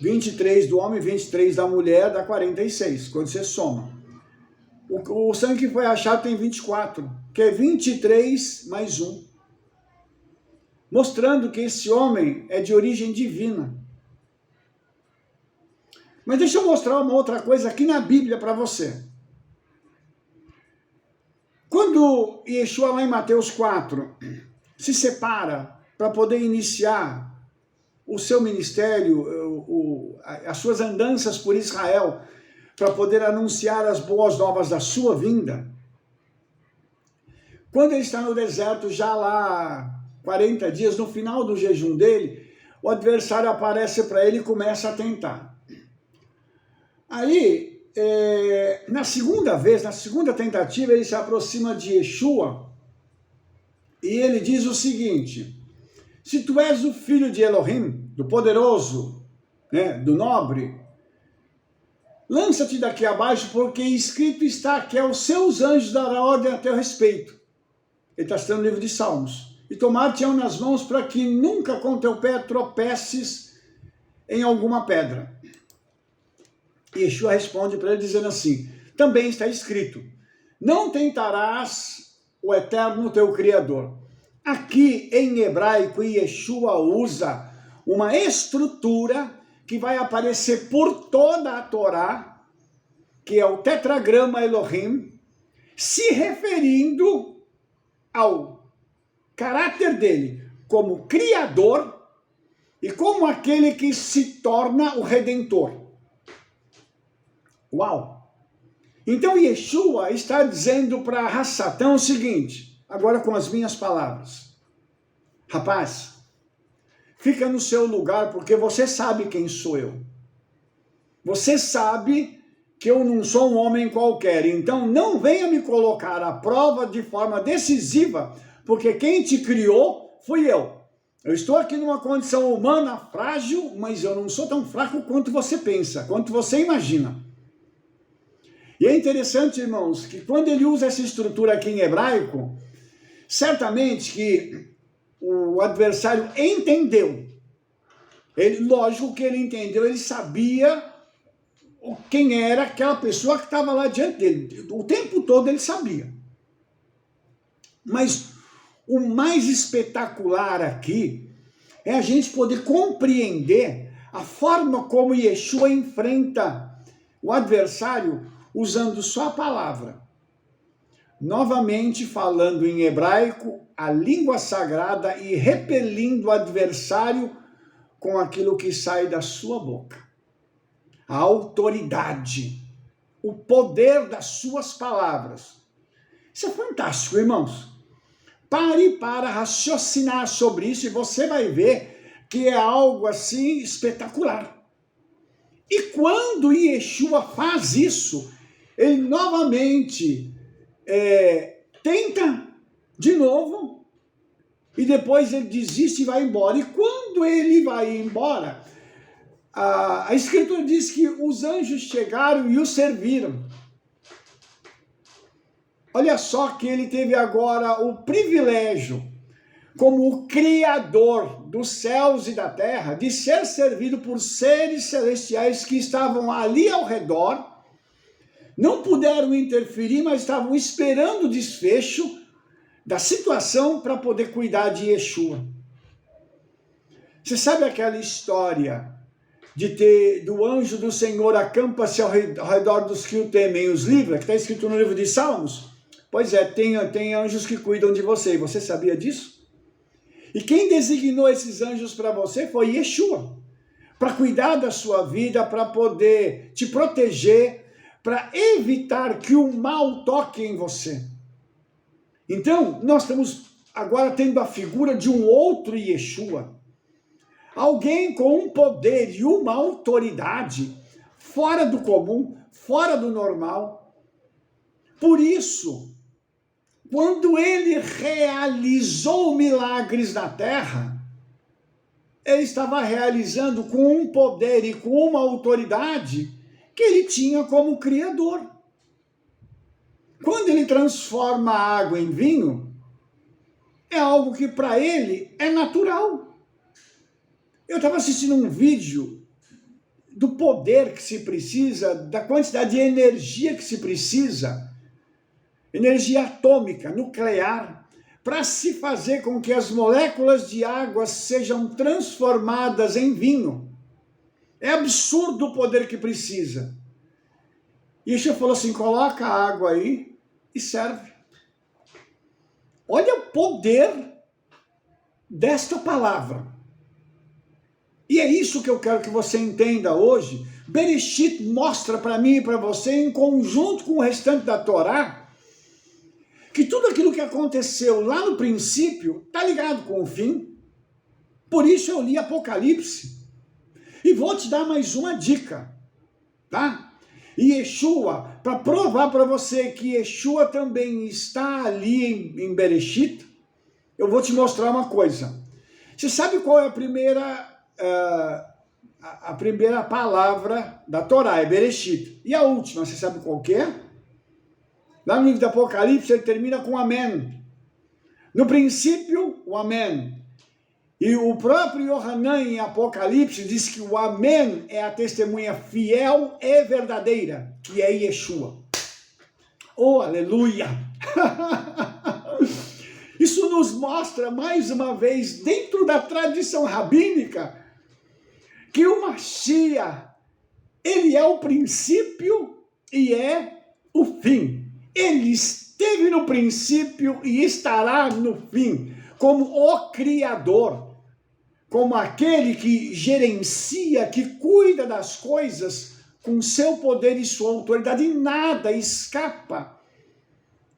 23 do homem, 23 da mulher, dá 46, quando você soma. O sangue que foi achado tem 24, que é 23 mais 1. Mostrando que esse homem é de origem divina. Mas deixa eu mostrar uma outra coisa aqui na Bíblia para você. Quando Yeshua, lá em Mateus 4, se separa para poder iniciar o seu ministério, as suas andanças por Israel, para poder anunciar as boas novas da sua vinda, quando ele está no deserto, já lá 40 dias, no final do jejum dele, o adversário aparece para ele e começa a tentar. Aí, na segunda tentativa, ele se aproxima de Yeshua e ele diz o seguinte: se tu és o filho de Elohim, do poderoso, né, do nobre, lança-te daqui abaixo, porque escrito está que aos seus anjos dará ordem a teu respeito. Ele está citando o livro de Salmos. E tomar-te-ão nas mãos para que nunca com teu pé tropeces em alguma pedra. E Yeshua responde para ele dizendo assim: também está escrito, não tentarás o eterno teu Criador. Aqui em hebraico, Yeshua usa uma estrutura que vai aparecer por toda a Torá, que é o tetragrama Elohim, se referindo ao caráter dele como Criador e como aquele que se torna o Redentor. Uau! Então Yeshua está dizendo para Hassatã o seguinte, agora com as minhas palavras: rapaz, fica no seu lugar, porque você sabe quem sou eu. Você sabe que eu não sou um homem qualquer, então não venha me colocar à prova de forma decisiva, porque quem te criou fui eu. Eu estou aqui numa condição humana frágil, mas eu não sou tão fraco quanto você pensa, quanto você imagina. E é interessante, irmãos, que quando ele usa essa estrutura aqui em hebraico, certamente que o adversário entendeu. Lógico que ele entendeu, ele sabia quem era aquela pessoa que estava lá diante dele. O tempo todo ele sabia. Mas o mais espetacular aqui é a gente poder compreender a forma como Yeshua enfrenta o adversário usando só a palavra. Novamente falando em hebraico, a língua sagrada, e repelindo o adversário com aquilo que sai da sua boca. A autoridade, o poder das suas palavras. Isso é fantástico, irmãos. Pare para raciocinar sobre isso e você vai ver que é algo assim espetacular. E quando Yeshua faz isso, ele novamente tenta de novo e depois ele desiste e vai embora. E quando ele vai embora, A Escritura diz que os anjos chegaram e o serviram. Olha só que ele teve agora o privilégio, como o Criador dos céus e da terra, de ser servido por seres celestiais que estavam ali ao redor, não puderam interferir, mas estavam esperando o desfecho da situação para poder cuidar de Yeshua. Você sabe aquela história do anjo do Senhor acampa-se ao redor dos que o temem, os livra, que está escrito no livro de Salmos? Pois é, tem anjos que cuidam de você, e você sabia disso? E quem designou esses anjos para você foi Yeshua, para cuidar da sua vida, para poder te proteger, para evitar que o mal toque em você. Então, nós estamos agora tendo a figura de um outro Yeshua, alguém com um poder e uma autoridade fora do comum, fora do normal. Por isso, quando ele realizou milagres na terra, ele estava realizando com um poder e com uma autoridade que ele tinha como Criador. Quando ele transforma a água em vinho, é algo que para ele é natural. Eu estava assistindo um vídeo do poder que se precisa, da quantidade de energia que se precisa, energia atômica, nuclear, para se fazer com que as moléculas de água sejam transformadas em vinho. É absurdo o poder que precisa. E Yeshua falou assim, coloca a água aí e serve. Olha o poder desta palavra. E é isso que eu quero que você entenda hoje. Bereshit mostra para mim e para você, em conjunto com o restante da Torá, que tudo aquilo que aconteceu lá no princípio está ligado com o fim. Por isso eu li Apocalipse. E vou te dar mais uma dica, tá? E Yeshua, para provar para você que Yeshua também está ali em Bereshit, eu vou te mostrar uma coisa. Você sabe qual é a primeira palavra da Torá? É Bereshit. E a última, você sabe qual que é? Lá no livro do Apocalipse, ele termina com Amém. No princípio, o Amém. E o próprio Yohanan, em Apocalipse, diz que o Amém é a testemunha fiel e verdadeira, que é Yeshua. Oh, aleluia! Isso nos mostra, mais uma vez, dentro da tradição rabínica, que o Mashiach, ele é o princípio e é o fim. Ele esteve no princípio e estará no fim, como o Criador, como aquele que gerencia, que cuida das coisas com seu poder e sua autoridade, e nada escapa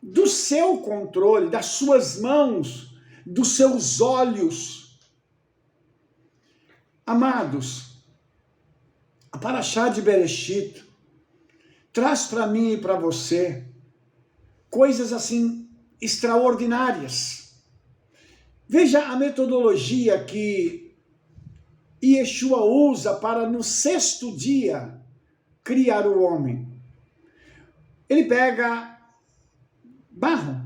do seu controle, das suas mãos, dos seus olhos. Amados, a Parashá de Bereshit traz para mim e para você coisas assim extraordinárias. Veja a metodologia que Yeshua usa para no sexto dia criar o homem. Ele pega barro.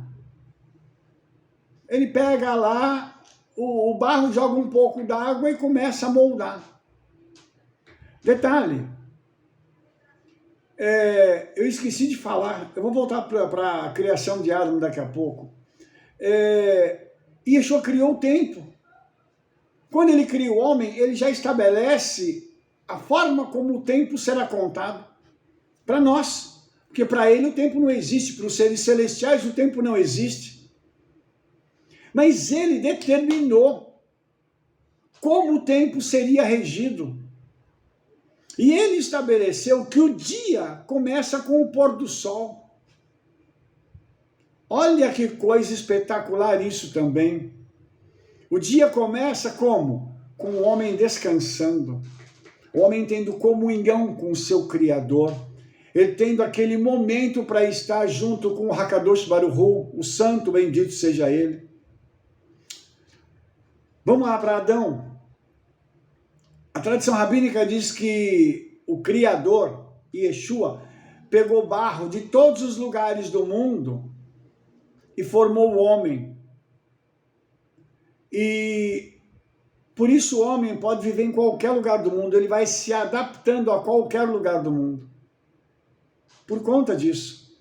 Ele pega lá o barro, joga um pouco d'água e começa a moldar. Detalhe, eu esqueci de falar, eu vou voltar para a criação de Adão daqui a pouco. Yeshua criou o tempo. Quando ele cria o homem, ele já estabelece a forma como o tempo será contado para nós. Porque para ele o tempo não existe, para os seres celestiais o tempo não existe. Mas ele determinou como o tempo seria regido. E ele estabeleceu que o dia começa com o pôr do sol. Olha que coisa espetacular isso também. O dia começa como? Com o homem descansando. O homem tendo comunhão com o seu Criador. Ele tendo aquele momento para estar junto com o Hakadosh Baruch Hu, o santo bendito seja ele. Vamos lá para Adão. A tradição rabínica diz que o Criador, Yeshua, pegou barro de todos os lugares do mundo e formou o homem. E por isso o homem pode viver em qualquer lugar do mundo, ele vai se adaptando a qualquer lugar do mundo. Por conta disso.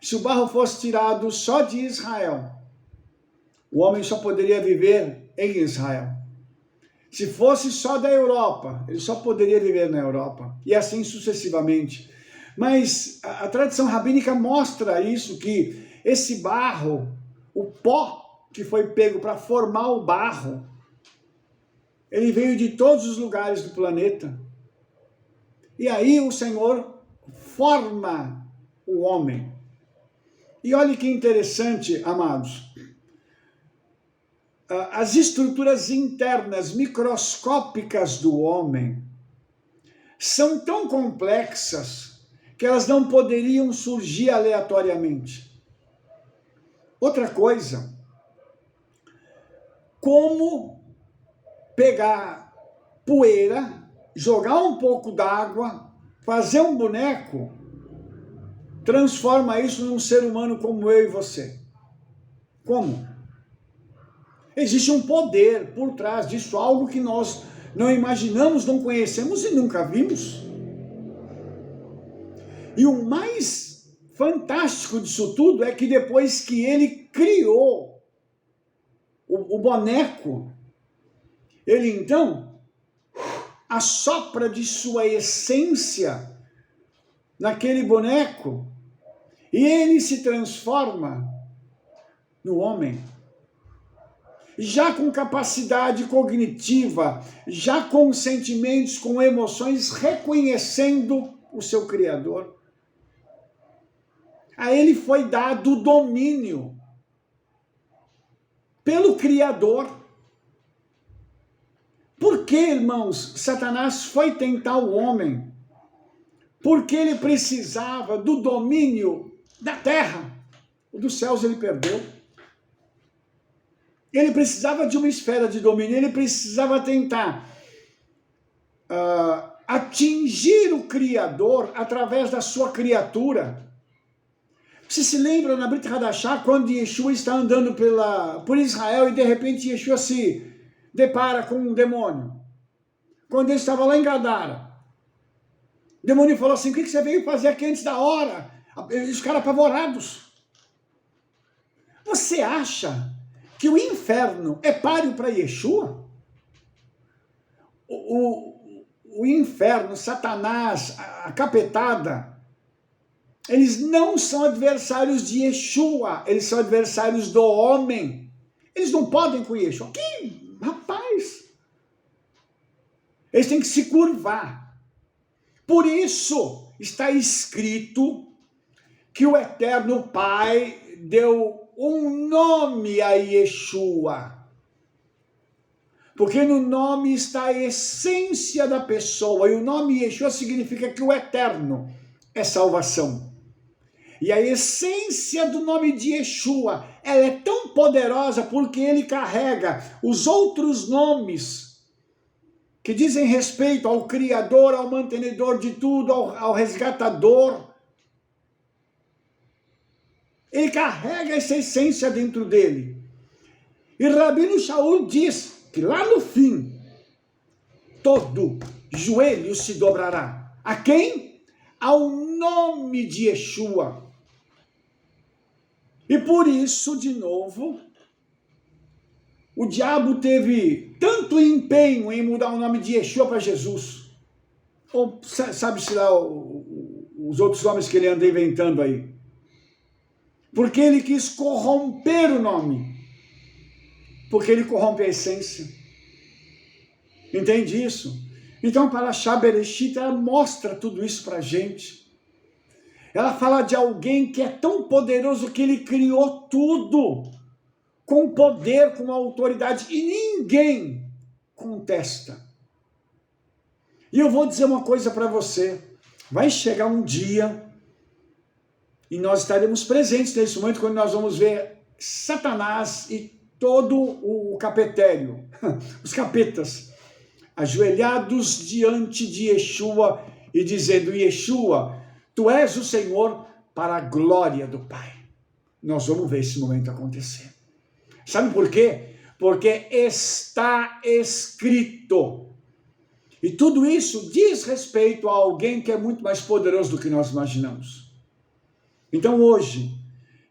Se o barro fosse tirado só de Israel, o homem só poderia viver em Israel. Se fosse só da Europa, ele só poderia viver na Europa. E assim sucessivamente. Mas a tradição rabínica mostra isso, que esse barro, o pó que foi pego para formar o barro, ele veio de todos os lugares do planeta. E aí o Senhor forma o homem. E olha que interessante, amados. As estruturas internas microscópicas do homem são tão complexas que elas não poderiam surgir aleatoriamente. Outra coisa, como pegar poeira, jogar um pouco d'água, fazer um boneco, transforma isso num ser humano como eu e você. Como? Existe um poder por trás disso, algo que nós não imaginamos, não conhecemos e nunca vimos. E o mais fantástico disso tudo é que depois que ele criou o boneco, ele então assopra de sua essência naquele boneco e ele se transforma no homem. Já com capacidade cognitiva, já com sentimentos, com emoções, reconhecendo o seu Criador. A ele foi dado o domínio pelo Criador. Por que, irmãos, Satanás foi tentar o homem? Porque ele precisava do domínio da terra. O dos céus ele perdeu. Ele precisava de uma esfera de domínio, ele precisava tentar atingir o Criador através da sua criatura. Você se lembra na Brit Hadashah, quando Yeshua está andando por Israel e de repente Yeshua se depara com um demônio? Quando ele estava lá em Gadara, o demônio falou assim: o que você veio fazer aqui antes da hora? Eles ficaram apavorados. Você acha que o inferno é páreo para Yeshua? O inferno, Satanás, a capetada, eles não são adversários de Yeshua, eles são adversários do homem. Eles não podem com Yeshua. Que rapaz! Eles têm que se curvar. Por isso está escrito que o Eterno Pai deu um nome a Yeshua. Porque no nome está a essência da pessoa. E o nome Yeshua significa que o eterno é salvação. E a essência do nome de Yeshua, ela é tão poderosa porque ele carrega os outros nomes que dizem respeito ao Criador, ao mantenedor de tudo, ao resgatador. Ele carrega essa essência dentro dele. E Rabino Shaul diz que lá no fim, todo joelho se dobrará. A quem? Ao nome de Yeshua. E por isso, de novo, o diabo teve tanto empenho em mudar o nome de Yeshua para Jesus. Ou sabe-se lá os outros nomes que ele anda inventando aí. Porque ele quis corromper o nome. Porque ele corrompe a essência. Entende isso? Então, Parashá Bereshit, ela mostra tudo isso para a gente. Ela fala de alguém que é tão poderoso que ele criou tudo, com poder, com autoridade, e ninguém contesta. E eu vou dizer uma coisa para você. Vai chegar um dia, e nós estaremos presentes nesse momento, quando nós vamos ver Satanás e todo o capetério, os capetas, ajoelhados diante de Yeshua e dizendo: Yeshua, tu és o Senhor, para a glória do Pai. Nós vamos ver esse momento acontecer. Sabe por quê? Porque está escrito. E tudo isso diz respeito a alguém que é muito mais poderoso do que nós imaginamos. Então hoje,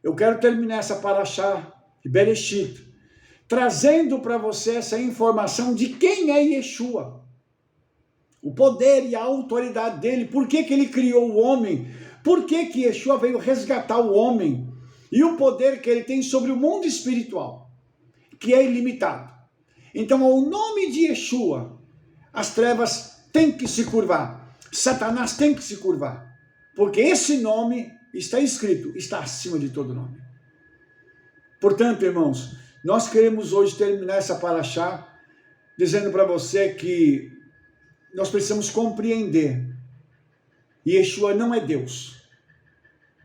eu quero terminar essa paraxá de Bereshit, trazendo para você essa informação de quem é Yeshua. O poder e a autoridade dele, por que ele criou o homem, por que Yeshua veio resgatar o homem, e o poder que ele tem sobre o mundo espiritual, que é ilimitado. Então, ao nome de Yeshua, as trevas têm que se curvar, Satanás tem que se curvar, porque esse nome está escrito, está acima de todo nome. Portanto, irmãos, nós queremos hoje terminar essa paraxá dizendo para você que nós precisamos compreender: Yeshua não é Deus,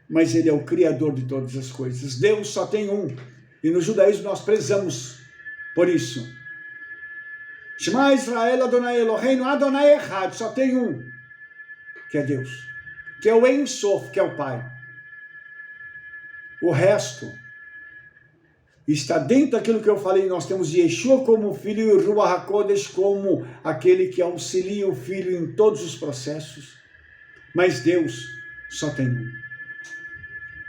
mas ele é o Criador de todas as coisas. Deus só tem um, e no judaísmo nós prezamos por isso. Shema Israel Adonai Eloheinu Adonai Echad, só tem um, que é Deus, que é o Ein Sof, que é o Pai. O resto está dentro daquilo que eu falei. Nós temos Yeshua como filho e o Ruach HaKodesh como aquele que auxilia o filho em todos os processos. Mas Deus só tem um.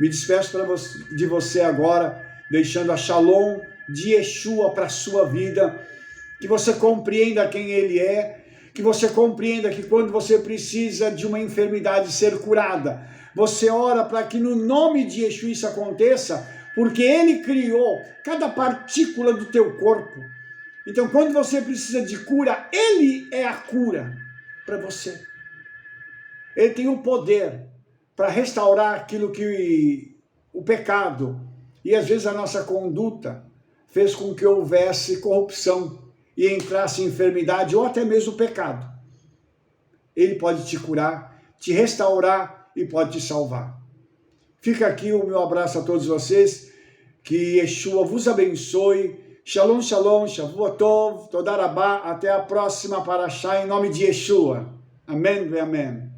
Me despeço de você agora, deixando a Shalom de Yeshua para a sua vida, que você compreenda quem ele é, que você compreenda que quando você precisa de uma enfermidade ser curada, você ora para que no nome de Yeshua isso aconteça, porque ele criou cada partícula do teu corpo. Então, quando você precisa de cura, ele é a cura para você. Ele tem o poder para restaurar aquilo que o pecado e às vezes a nossa conduta fez com que houvesse corrupção e entrasse enfermidade ou até mesmo pecado. Ele pode te curar, te restaurar e pode te salvar. Fica aqui o meu abraço a todos vocês, que Yeshua vos abençoe. Shalom, shalom, Shavua Tov, Toda Rabá, até a próxima paraxá em nome de Yeshua. Amém e amém.